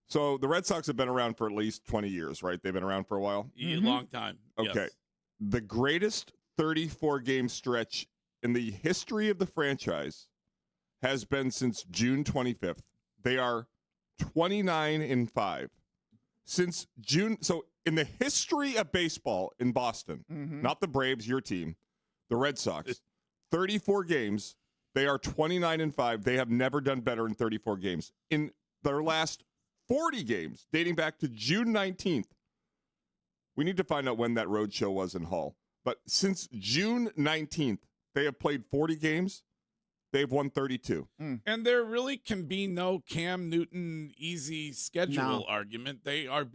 So the Red Sox have been around for at least 20 years, right? They've been around for a while? A long time. Okay. Yes. The greatest 34-game stretch in the history of the franchise has been since June 25th. They are 29-5. Since June, so in the history of baseball in Boston, not the Braves, your team, the Red Sox, 34 games, they are 29-5. They have never done better in 34 games. In their last 40 games, dating back to June 19th, we need to find out when that road show was in Hull. But since June 19th, they have played 40 games. They've won 32. And there really can be no Cam Newton easy schedule argument. They're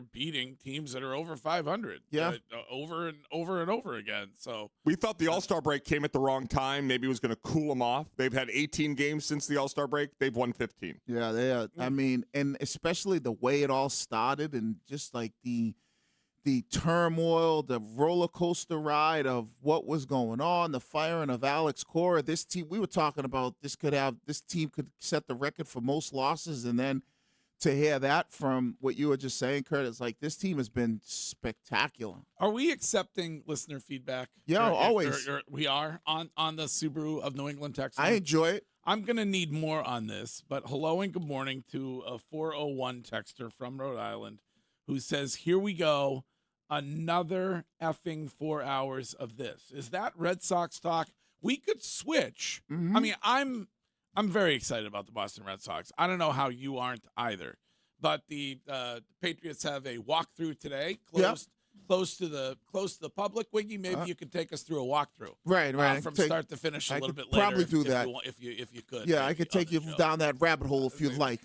beating teams that are over 500. Yeah. Over and over and over again. So we thought the All-Star break came at the wrong time. Maybe it was going to cool them off. They've had 18 games since the All-Star break. They've won 15. Yeah, they are. I mean, and especially the way it all started and just like the turmoil, the roller coaster ride of what was going on, the firing of Alex Cora. This team, we were talking about this team could set the record for most losses, and then to hear that from what you were just saying, Kurt, it's like this team has been spectacular. are we accepting listener feedback? Yeah, always. We are on the Subaru of New England text. I enjoy it. I'm going to need more on this, but hello and good morning to a 401 texter from Rhode Island who says, here we go. Another effing 4 hours of this. Is that Red Sox talk? We could switch. I mean, I'm very excited about the Boston Red Sox. I don't know how you aren't either. But the Patriots have a walkthrough today, close to the public. Wiggy, maybe you could take us through a walkthrough, right, from start to finish a little bit later. Probably do that if you could. Yeah, I could take you down that rabbit hole if you'd like.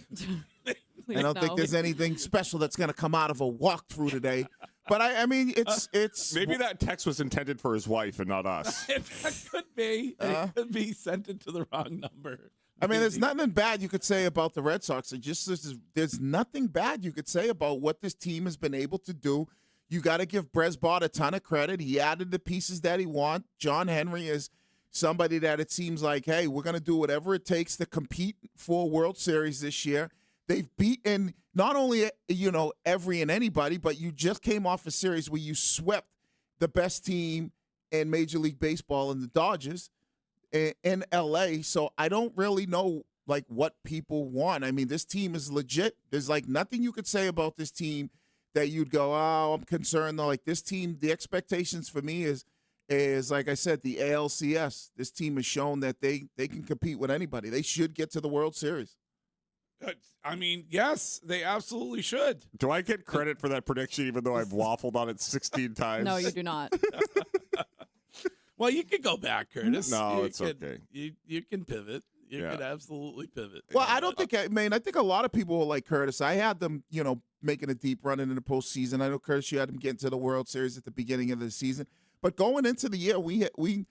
I don't think there's anything special that's going to come out of a walkthrough today. But I mean, it's maybe that text was intended for his wife and not us. That could be. It could be sent it to the wrong number. I mean, there's nothing bad you could say about the Red Sox. There's nothing bad you could say about what this team has been able to do. You got to give Bresbot a ton of credit. He added the pieces that he wants. John Henry is somebody that it seems like, hey, we're going to do whatever it takes to compete for a World Series this year. They've beaten not only, every and anybody, but you just came off a series where you swept the best team in Major League Baseball in the Dodgers in L.A., so I don't really know, what people want. I mean, this team is legit. There's, nothing you could say about this team that you'd go, oh, I'm concerned. Though. This team, the expectations for me is like I said, the ALCS. This team has shown that they can compete with anybody. They should get to the World Series. I mean, yes, they absolutely should. Do I get credit for that prediction even though I've waffled on it 16 times? No, you do not. Well, you could go back, Curtis. No, it's okay. You can pivot. You can absolutely pivot. Well, I don't think I think a lot of people will like Curtis. I had them, making a deep run into the postseason. I know, Curtis, you had them getting to the World Series at the beginning of the season. But going into the year, we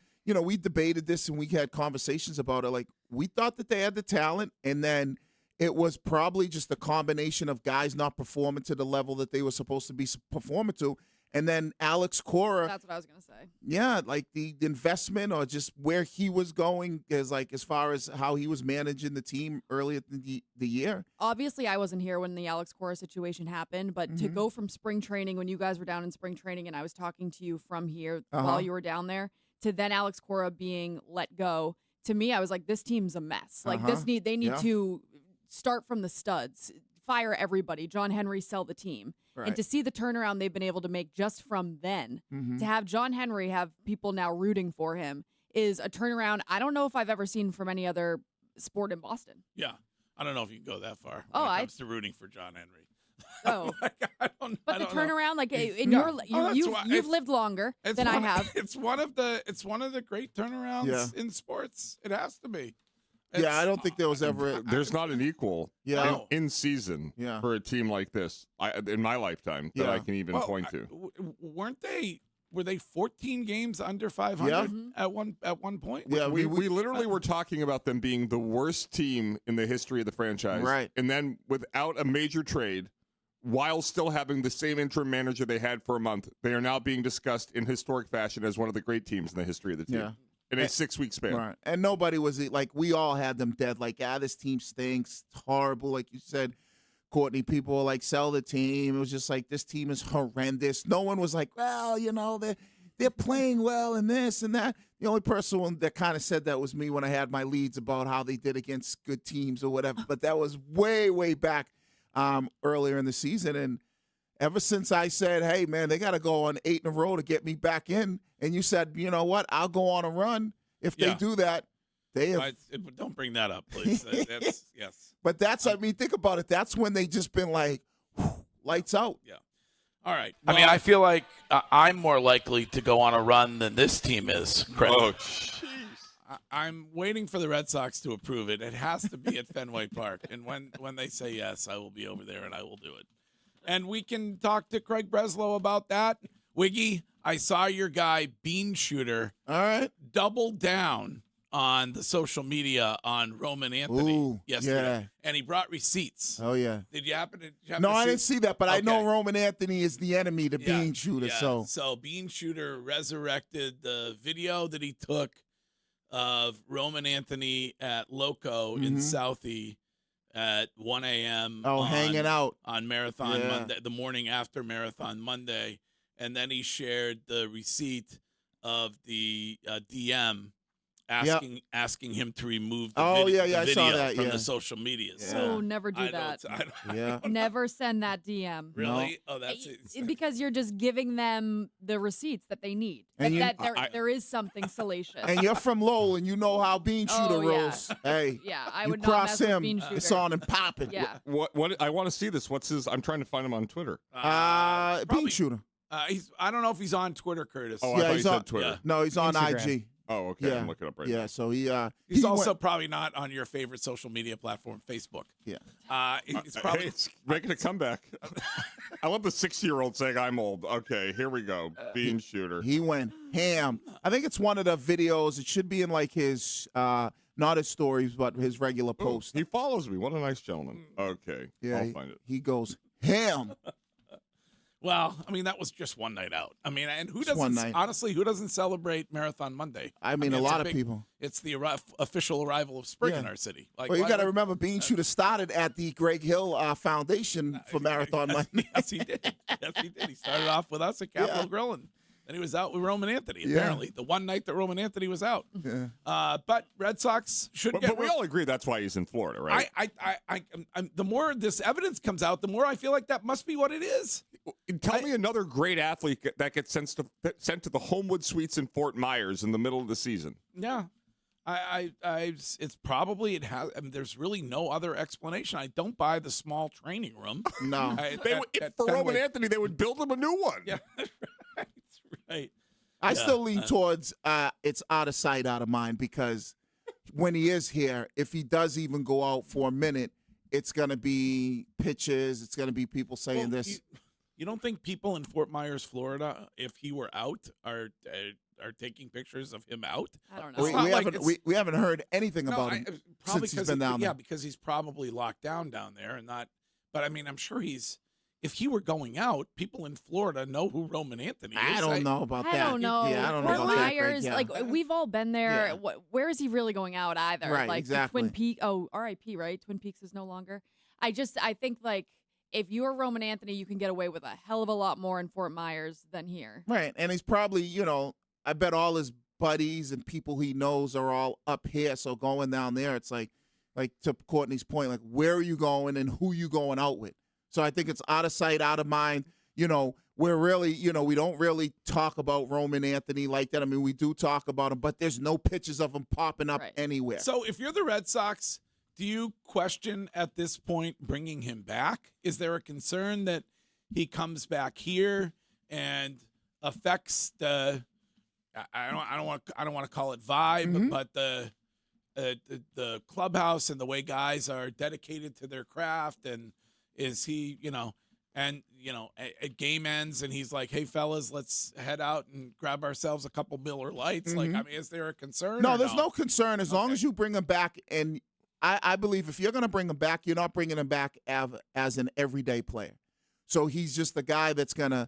debated this and we had conversations about it. We thought that they had the talent, and then it was probably just a combination of guys not performing to the level that they were supposed to be performing to. And then Alex Cora. That's what I was going to say. Yeah, the investment or just where he was going is as far as how he was managing the team early in the year. Obviously, I wasn't here when the Alex Cora situation happened, but to go from spring training, when you guys were down in spring training and I was talking to you from here while you were down there, to then Alex Cora being let go, to me, I was like, this team's a mess. They need to start from the studs, fire everybody, John Henry, sell the team. Right. And to see the turnaround they've been able to make just from then, to have John Henry have people now rooting for him is a turnaround I don't know if I've ever seen from any other sport in Boston. Yeah. I don't know if you can go that far when it comes to rooting for John Henry. Oh. I don't turnaround, know. you've lived longer than I have. It's one of the great turnarounds in sports. It has to be. I don't think there was ever. There's not an equal in season for a team like this in my lifetime that I can even point to. Were they 14 games under 500 at one point? Yeah, we literally were talking about them being the worst team in the history of the franchise. Right. And then without a major trade, while still having the same interim manager they had for a month, they are now being discussed in historic fashion as one of the great teams in the history of the team. Yeah. In a 6-week span. Right. And nobody was we all had them dead. This team stinks. It's horrible. Like you said, Courtney, people were like, sell the team. It was just like, this team is horrendous. No one was like, well, they're playing well and this and that. The only person that kind of said that was me when I had my leads about how they did against good teams or whatever. But that was way, way back earlier in the season. And ever since I said, hey, man, they got to go on 8 in a row to get me back in. And you said, you know what? I'll go on a run. If they do that, they have. Don't bring that up, please. That's, yes. But that's, I mean, think about it. That's when they just been like, lights out. Yeah. All right. Well, I mean, I feel like I'm more likely to go on a run than this team is. Craig. Oh, jeez. I'm waiting for the Red Sox to approve it. It has to be at Fenway Park. And when they say yes, I will be over there and I will do it. And we can talk to Craig Breslow about that. Wiggy, I saw your guy, Bean Shooter, All right. double down on the social media on Roman Anthony yesterday. Yeah. And he brought receipts. Oh, yeah. Did you happen to No, I see? didn't see that, but I know Okay. Roman Anthony is the enemy to Bean Shooter. Yeah. So Bean Shooter resurrected the video that he took of Roman Anthony at Loco in Southie at 1 a.m. hanging out on Marathon Monday, the morning after Marathon Monday. And then he shared the receipt of the DM asking him to remove the video I saw that, from the social media. Yeah. So Oh, never do I that. don't- Never send that DM. Really? Oh, that's Because you're just giving them the receipts that they need. And That, you- there is something salacious. and you're from Lowell, and you know how Bean Shooter Oh, yeah. rolls. Hey, yeah, I you would not cross mess with him, Bean Shooter. it's on and popping. Yeah. What? I want to see this. What's his? I'm trying to find him on Twitter. Bean probably- Shooter. I don't know if he's on Twitter, Curtis. Oh, I Yeah, thought you he's said on Twitter. yeah. No, he's on Instagram. IG. Oh, okay. Yeah. I'm looking up right Yeah, now. so he He's he also went- probably not on your favorite social media platform, Facebook. Yeah. He's probably Hey, it's making a comeback. I love the 60-year-old saying I'm old. Okay, here we go. Bean Shooter. He went ham. I think it's one of the videos. It should be in like his not his stories, but his regular Ooh, post. he follows me. What a nice gentleman. Okay, Yeah, I'll find it. he goes ham. well. I mean, that was just one night out. I mean, and who Just one doesn't? night. Honestly, who doesn't celebrate Marathon Monday? I mean, a it's lot of big- people. It's the official arrival of spring in Yeah. our city. Like, Well, you why got to would- remember, Bean Shooter started at the Greg Hill Foundation for Marathon Monday. Yes, he did. Yes, he did. He started off with us at Capitol Yeah. Grilling. Then he was out with Roman Anthony, Yeah. apparently. The one night that Roman Anthony was out. Yeah. But Red Sox should get... But we all agree that's why he's in Florida, right? I'm the more this evidence comes out, the more I feel like that must be what it is. Tell me another great athlete that gets sent to the Homewood Suites in Fort Myers in the middle of the season. Yeah. It's probably, it has, I mean, there's really no other explanation. I don't buy the small training room. No. For Roman Anthony, they would build him a new one. Yeah, right. I still lean towards it's out of sight, out of mind, because when he is here, if he does even go out for a minute, it's going to be pitches. It's going to be people saying Well, this. You don't think people in Fort Myers, Florida, if he were out, are taking pictures of him out? I don't know. We haven't heard anything about him probably since he's been down there. Yeah, because he's probably locked down there and not. But I mean, I'm sure he's. If he were going out, people in Florida know who Roman Anthony is. I don't know about that. I don't know. Yeah, I don't know Fort about that. Greg. Myers, Yeah. like we've all been there. Yeah. Where is he really going out either? Right, like exactly. Twin Peaks. Oh, R.I.P. Right? Twin Peaks is no longer. I think like if you're Roman Anthony, you can get away with a hell of a lot more in Fort Myers than here. Right, and he's probably, I bet all his buddies and people he knows are all up here. So going down there, it's like to Courtney's point, like where are you going and who you going out with? So I think it's out of sight, out of mind. We're really, we don't really talk about Roman Anthony like that. I mean, we do talk about him, but there's no pictures of him popping up Right. anywhere. So if you're the Red Sox, do you question at this point bringing him back? Is there a concern that he comes back here and affects the? I don't want to call it vibe, but the clubhouse and the way guys are dedicated to their craft, and is he, at game ends and he's like, hey fellas, let's head out and grab ourselves a couple Miller Lights. Like, I mean, is there a concern? No, or there's no concern as long as you bring him back. And I believe if you're going to bring him back, you're not bringing him back as an everyday player. So he's just the guy that's going to,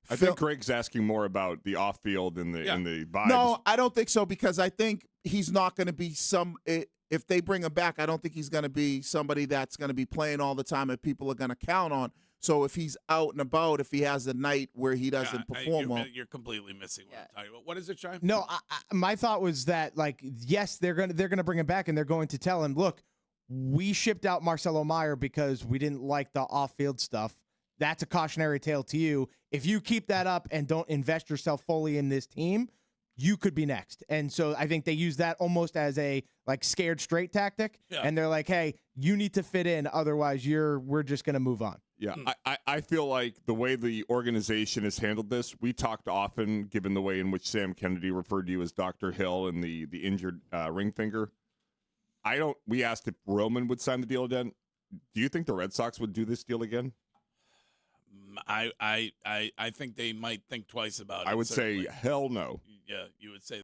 I think Greg's asking more about the off field and the vibes. No, I don't think so, because I think he's not going to be if they bring him back, I don't think he's going to be somebody that's going to be playing all the time and people are going to count on. So if he's out and about, if he has a night where he doesn't perform well, you're completely missing what I'm talking about. What is it, Shine? No, my thought was that, like, yes, they're gonna bring him back, and they're going to tell him, look, we shipped out Marcelo Meyer because we didn't like the off-field stuff. That's a cautionary tale to you. If you keep that up and don't invest yourself fully in this team, you could be next. And so I think they use that almost as a like scared straight tactic. Yeah. And they're like, hey, you need to fit in. Otherwise, we're just going to move on. Yeah, I feel like the way the organization has handled this, we talked often, given the way in which Sam Kennedy referred to you as Dr. Hill and the injured ring finger. We asked if Roman would sign the deal again. Do you think the Red Sox would do this deal again? I think they might think twice about it. I would certainly. say hell no. Yeah, you would say